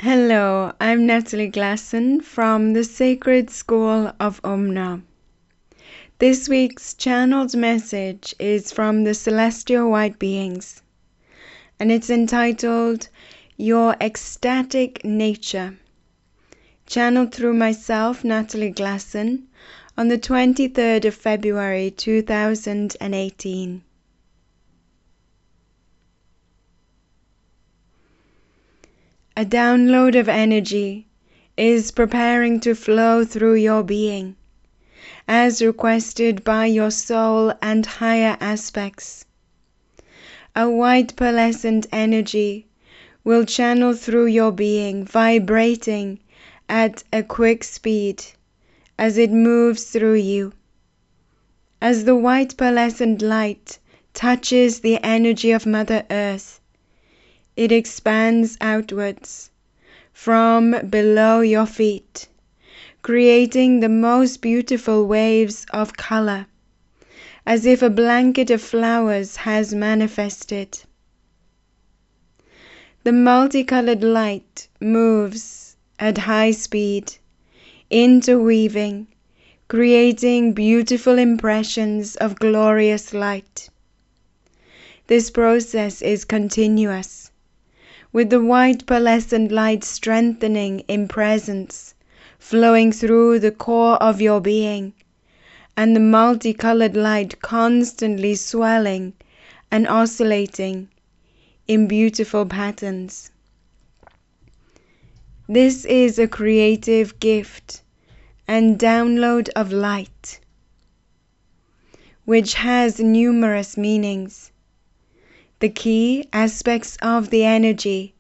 Hello, I'm Natalie Glasson from the Sacred School of OmNa. This week's channeled message is from the Celestial White Beings, and it's entitled Your Ecstatic Nature, channeled through myself, Natalie Glasson, on the 23rd of February 2018. A download of energy is preparing to flow through your being, as requested by your soul and higher aspects. A white pearlescent energy will channel through your being, vibrating at a quick speed as it moves through you. As the white pearlescent light touches the energy of Mother Earth, it expands outwards from below your feet, creating the most beautiful waves of color, as if a blanket of flowers has manifested. The multicolored light moves at high speed, interweaving, creating beautiful impressions of glorious light. This process is continuous, with the white pearlescent light strengthening in presence, flowing through the core of your being, and the multicolored light constantly swelling and oscillating in beautiful patterns. This is a creative gift and download of light, which has numerous meanings. The key aspects of the energy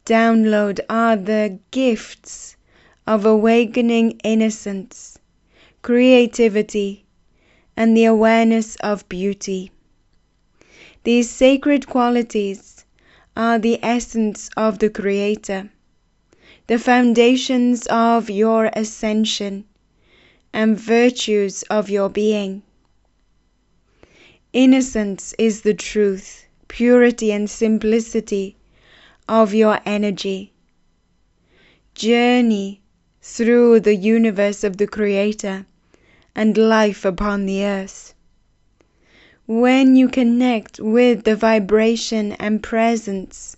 download are the gifts of awakening innocence, creativity, and the awareness of beauty. These sacred qualities are the essence of the Creator, the foundations of your ascension, and virtues of your being. Innocence is the truth, purity, and simplicity of your energy. Journey through the universe of the Creator and life upon the earth. When you connect with the vibration and presence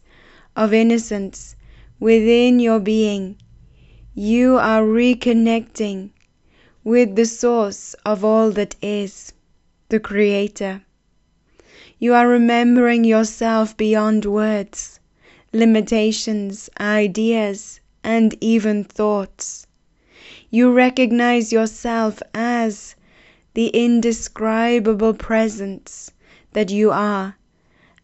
of innocence within your being, you are reconnecting with the source of all that is, the Creator. You are remembering yourself beyond words, limitations, ideas, and even thoughts. You recognize yourself as the indescribable presence that you are,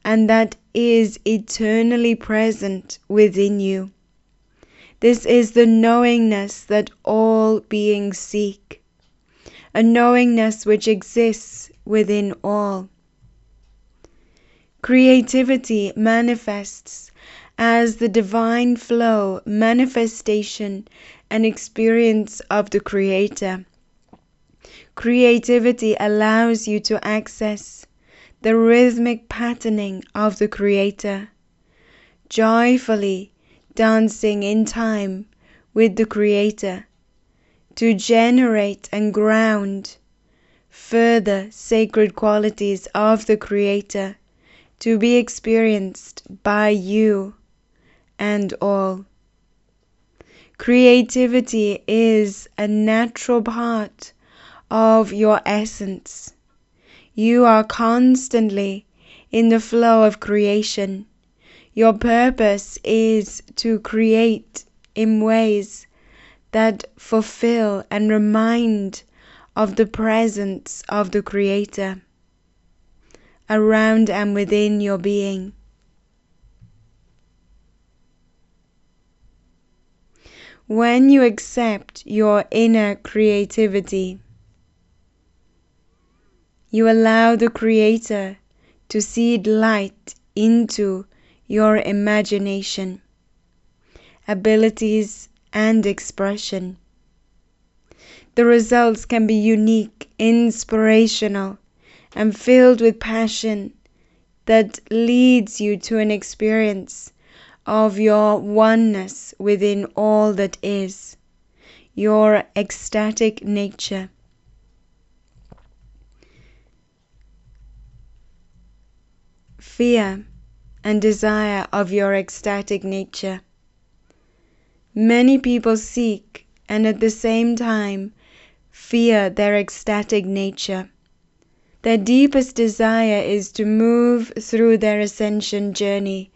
and that is eternally present within you. This is the knowingness that all beings seek, a knowingness which exists within all. Creativity manifests as the divine flow, manifestation, and experience of the Creator. Creativity allows you to access the rhythmic patterning of the Creator, joyfully dancing in time with the Creator, to generate and ground further sacred qualities of the Creator to be experienced by you and all. Creativity is a natural part of your essence. You are constantly in the flow of creation. Your purpose is to create in ways that fulfill and remind of the presence of the Creator around and within your being. When you accept your inner creativity, you allow the Creator to seed light into your imagination, abilities, and expression. The results can be unique, inspirational, and filled with passion that leads you to an experience of your oneness within all that is, your ecstatic nature. Fear and desire of your ecstatic nature. Many people seek and at the same time fear their ecstatic nature. Their deepest desire is to move through their ascension journey,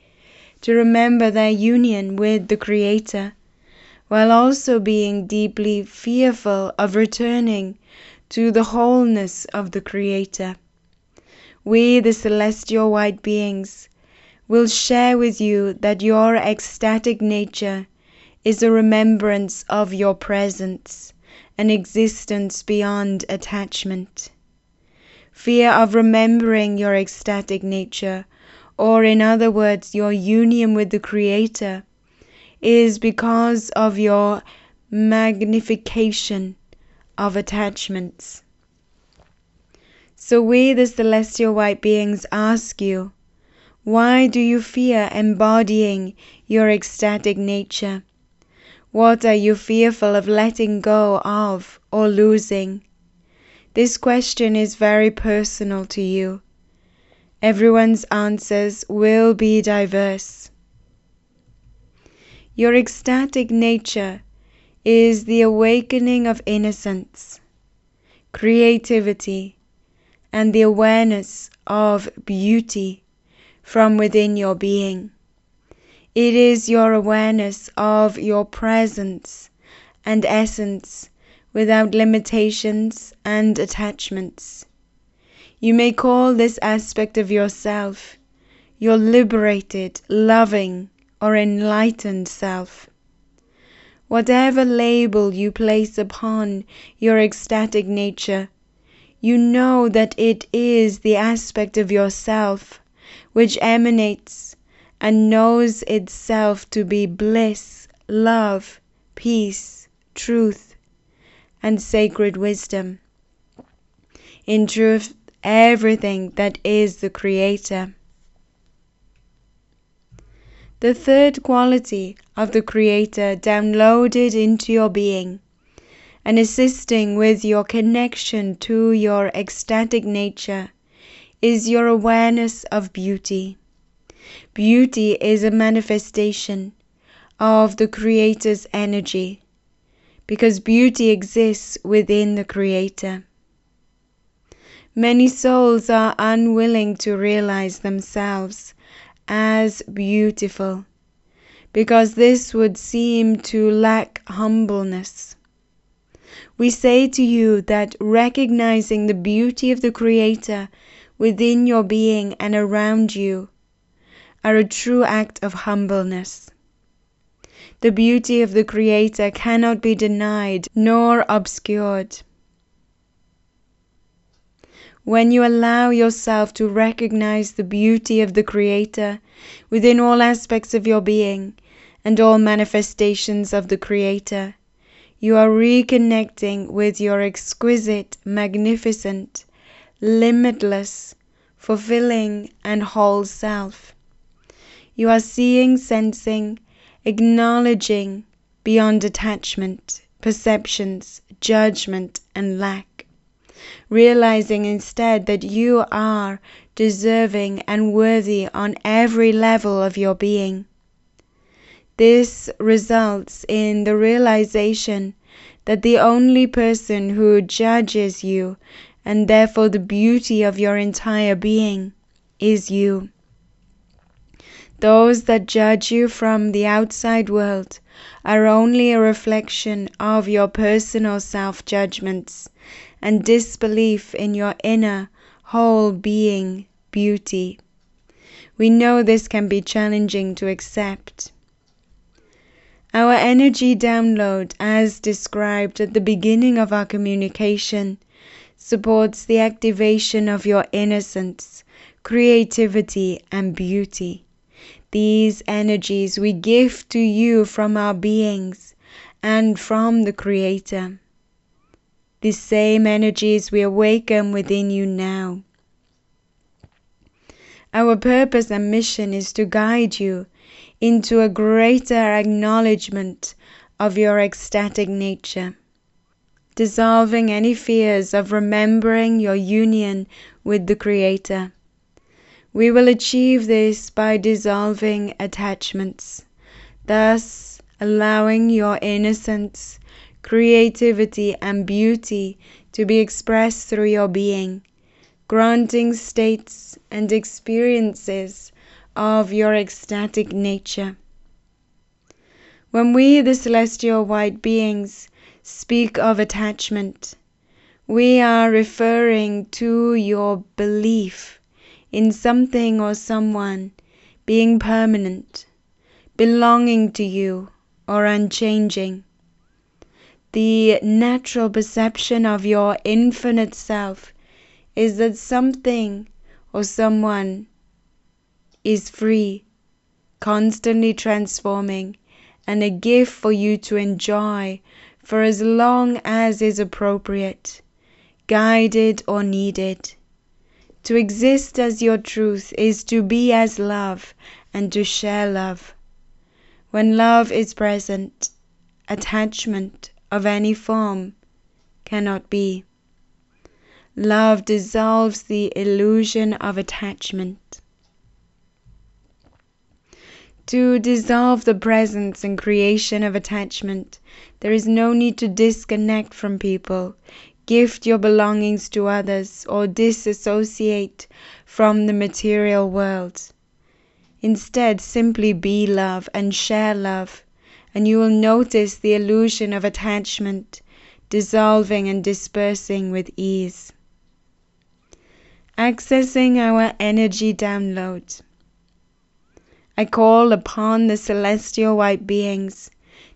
to remember their union with the Creator, while also being deeply fearful of returning to the wholeness of the Creator. We, the celestial white beings, will share with you that your ecstatic nature is a remembrance of your presence, an existence beyond attachment. Fear of remembering your ecstatic nature, or in other words, your union with the Creator, is because of your magnification of attachments. So we, the celestial white beings, ask you, why do you fear embodying your ecstatic nature? What are you fearful of letting go of or losing? This question is very personal to you. Everyone's answers will be diverse. Your ecstatic nature is the awakening of innocence, creativity, and the awareness of beauty from within your being. It is your awareness of your presence and essence without limitations and attachments. You may call this aspect of yourself your liberated, loving, or enlightened self. Whatever label you place upon your ecstatic nature, you know that it is the aspect of yourself which emanates and knows itself to be bliss, love, peace, truth, and sacred wisdom. In truth, everything that is the Creator. The third quality of the Creator downloaded into your being and assisting with your connection to your ecstatic nature is your awareness of beauty. Beauty is a manifestation of the Creator's energy, because beauty exists within the Creator. Many souls are unwilling to realize themselves as beautiful, because this would seem to lack humbleness. We say to you that recognizing the beauty of the Creator within your being and around you are a true act of humbleness. The beauty of the Creator cannot be denied nor obscured. When you allow yourself to recognize the beauty of the Creator within all aspects of your being and all manifestations of the Creator, you are reconnecting with your exquisite, magnificent, limitless, fulfilling, and whole self. You are seeing, sensing, acknowledging beyond attachment, perceptions, judgment, and lack, realizing instead that you are deserving and worthy on every level of your being. This results in the realization that the only person who judges you, and therefore the beauty of your entire being, is you. Those that judge you from the outside world are only a reflection of your personal self-judgments and disbelief in your inner, whole being beauty. We know this can be challenging to accept. Our energy download, as described at the beginning of our communication, supports the activation of your innocence, creativity, and beauty. These energies we give to you from our beings and from the Creator. The same energies we awaken within you now. Our purpose and mission is to guide you into a greater acknowledgement of your ecstatic nature, dissolving any fears of remembering your union with the Creator. We will achieve this by dissolving attachments, thus allowing your innocence, creativity, and beauty to be expressed through your being, granting states and experiences of your ecstatic nature. When we, the celestial white beings, speak of attachment, we are referring to your belief in something or someone being permanent, belonging to you, or unchanging. The natural perception of your infinite self is that something or someone is free, constantly transforming, and a gift for you to enjoy for as long as is appropriate, guided or needed. To exist as your truth is to be as love and to share love. When love is present, attachment of any form cannot be. Love dissolves the illusion of attachment. To dissolve the presence and creation of attachment, there is no need to disconnect from people, gift your belongings to others, or disassociate from the material world. Instead, simply be love and share love, and you will notice the illusion of attachment dissolving and dispersing with ease. Accessing our energy download. I call upon the celestial white beings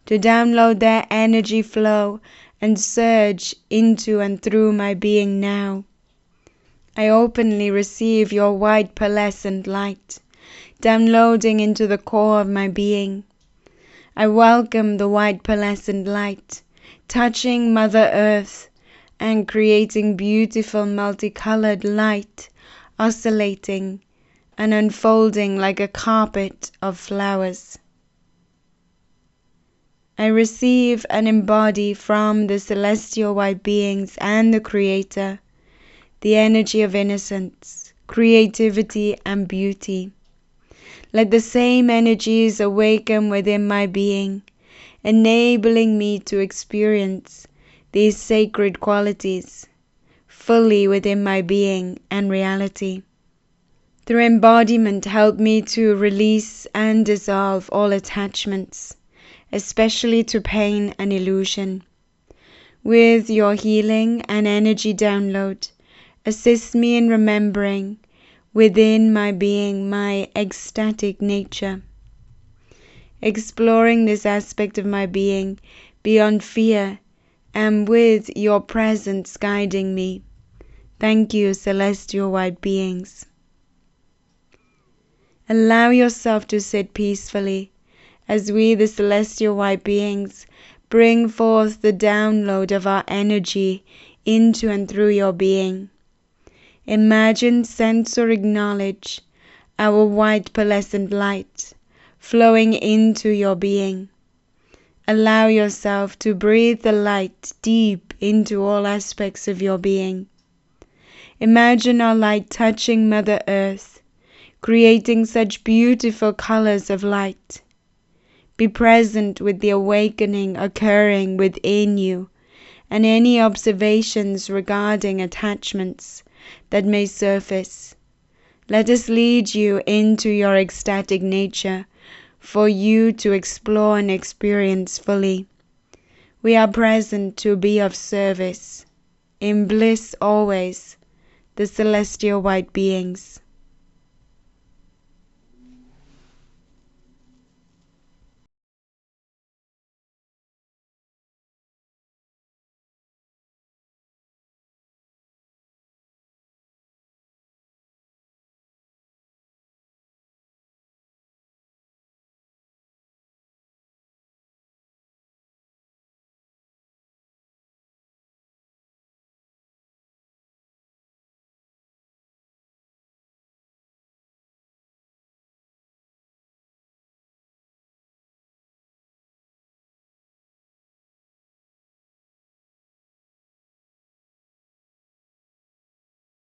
to download their energy flow and surge into and through my being now. I openly receive your white pearlescent light, downloading into the core of my being. I welcome the white pearlescent light, touching Mother Earth and creating beautiful multicolored light, oscillating and unfolding like a carpet of flowers. I receive and embody from the celestial white beings and the Creator the energy of innocence, creativity, and beauty. Let the same energies awaken within my being, enabling me to experience these sacred qualities fully within my being and reality. Through embodiment, help me to release and dissolve all attachments, especially to pain and illusion. With your healing and energy download, assist me in remembering within my being my ecstatic nature, exploring this aspect of my being beyond fear and with your presence guiding me. Thank you, celestial white beings. Allow yourself to sit peacefully as we, the celestial white beings, bring forth the download of our energy into and through your being. Imagine, sense, or acknowledge our white pearlescent light flowing into your being. Allow yourself to breathe the light deep into all aspects of your being. Imagine our light touching Mother Earth, creating such beautiful colors of light. Be present with the awakening occurring within you and any observations regarding attachments that may surface. Let us lead you into your ecstatic nature for you to explore and experience fully. We are present to be of service. In bliss always, the celestial white beings.